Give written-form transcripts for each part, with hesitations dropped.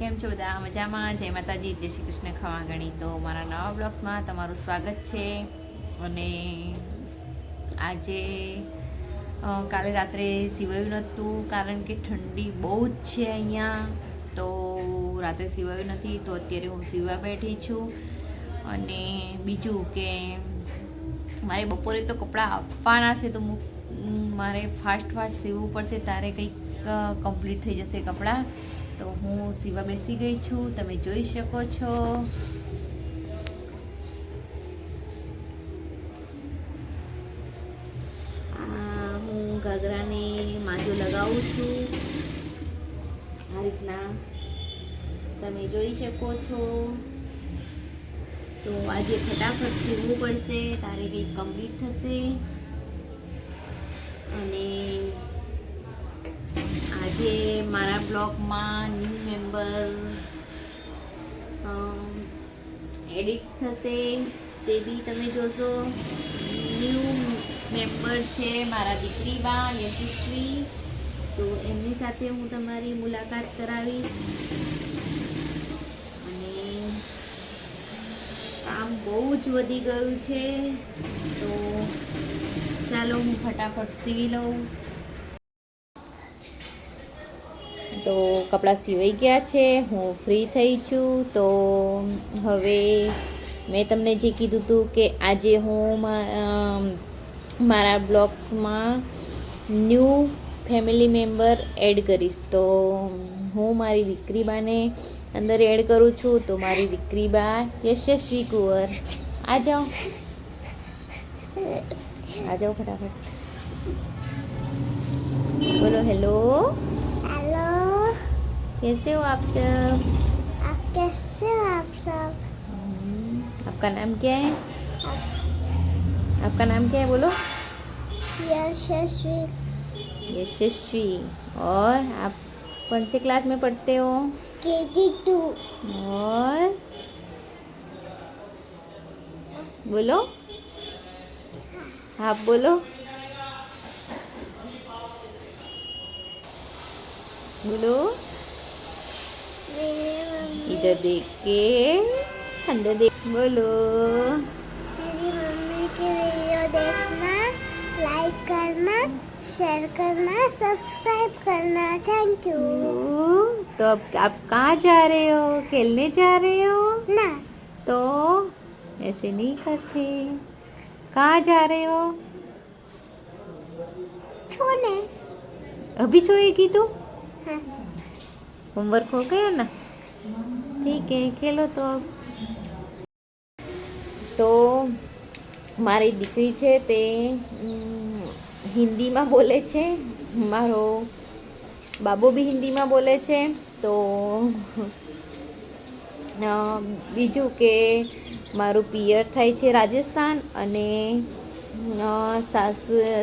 કેમ છો બધા? મજામાં? જય માતાજી, જય શ્રી કૃષ્ણ, ખમા ગણી. તો મારા નવા બ્લોગ્સમાં તમારું સ્વાગત છે. અને આજે કાલે રાત્રે સિવાયું નહોતું કારણ કે ઠંડી બહુ જ છે અહીંયા, તો રાત્રે સિવાયું નથી. તો અત્યારે હું સીવવા બેઠી છું. અને બીજું કે મારે બપોરે તો કપડાં આપવાના છે, તો મારે ફાસ્ટ સીવવું પડશે, તારે કંઈક કમ્પ્લીટ થઈ જશે કપડાં. તો હું સીવા બેસી ગઈ છું, તમે જોઈ શકો છો. હું ઘાઘરાને માજો લગાવું છું, આ રીતના તમે જોઈ શકો છો. તો આજે ફટાફટ સીવવું પડશે, તારે કંઈક કમ્પ્લીટ થશે. અને આજે મારા બ્લોગમાં ન્યૂ મેમ્બર એડિટ થશે, તે બી તમે જોશો. ન્યૂ મેમ્બર છે મારા દીકરી બા યશસ્વી, તો એમની સાથે હું તમારી મુલાકાત કરાવીશ. અને કામ બહુ જ વધી ગયું છે, તો ચાલો હું ફટાફટ સીવી લઉં. તો કપડાં સિવાઈ ગયા છે, હું ફ્રી થઈ છું. તો હવે મેં તમને જે કીધું હતું કે આજે હું મારા બ્લોગમાં ન્યૂ ફેમિલી મેમ્બર એડ કરીશ. તો હું મારી દીકરી બાને અંદર એડ કરું છું. તો મારી દીકરી બા યશસ્વી કુંવર, આ જાઓ ફટાફટ બોલો. હેલો, कैसे हो आप सब? आपका नाम क्या है? आपका नाम क्या है बोलो? यशस्वी। यशस्वी। और आप कौन से क्लास में पढ़ते हो? KG2। और बोलो, आप बोलो, बोलो। इधर देख के, अंदर देख, बोलो। मेरी मम्मी की वीडियो देखना, लाइक करना, शेयर करना, सब्सक्राइब करना। Thank you. तो अब आप कहाँ जा रहे हो? खेलने जा रहे हो ना, तो ऐसे नहीं करते। कहाँ जा रहे हो? छोने। अभी सोएगी तू? हाँ। होमवर्क हो गया ना? ठीक है, खेलो तो. તો મારી દીકરી છે તે હિન્દીમાં બોલે છે, મારો બાબો બી હિન્દીમાં બોલે છે. તો બીજું કે મારું પિયર થાય છે રાજસ્થાન, અને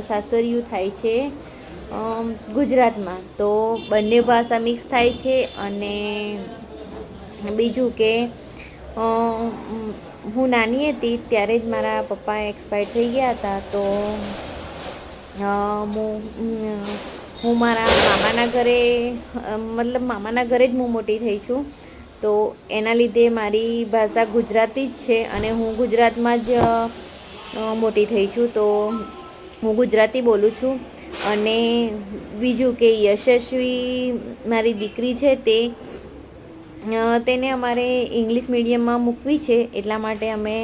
સાસરિયું થાય છે ગુજરાતમાં. તો બંને ભાષા મિક્સ થાય છે. અને બીજું કે હું નાની હતી ત્યારે જ મારા પપ્પા એક્સપાયર થઈ ગયા હતા. તો હું મારા મામાના ઘરે, મતલબ મામાના ઘરે જ હું મોટી થઈ છું. તો એના લીધે મારી ભાષા ગુજરાતી જ છે, અને હું ગુજરાતમાં જ મોટી થઈ છું. તો હું ગુજરાતી બોલું છું. અને બીજું કે યશસ્વી મારી દીકરી છે તેને અમારે ઇંગ્લિશ મીડિયમમાં મૂકવી છે, એટલા માટે અમે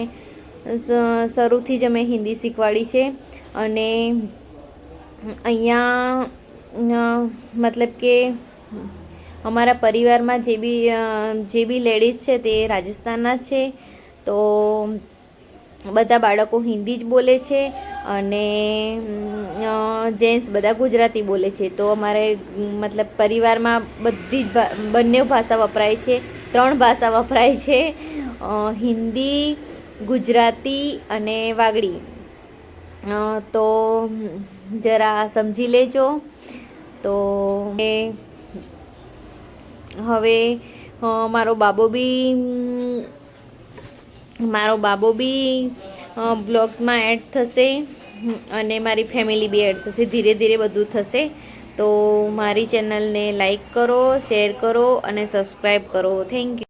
શરૂથી જ અમે હિન્દી શીખવાડી છે. અને અહીંયા મતલબ કે અમારા પરિવારમાં જે બી લેડીઝ છે તે રાજસ્થાનના છે. તો બધા બાળકો હિન્દી જ બોલે છે, અને જેન્ટ્સ બધા ગુજરાતી બોલે છે. તો અમારે મતલબ પરિવારમાં બંને ભાષા વપરાય છે, 3 ભાષા વપરાય છે, હિન્દી, ગુજરાતી અને વાગડી. તો જરા સમજી લેજો. તો હવે મારો બાબો બી બ્લોગ્સમાં એડ થશે, અને મારી ફેમિલી બી એડ થશે. ધીરે ધીરે બધું થશે. તો મારી ચેનલને લાઈક કરો, શેર કરો અને સબસ્ક્રાઈબ કરો. Thank you.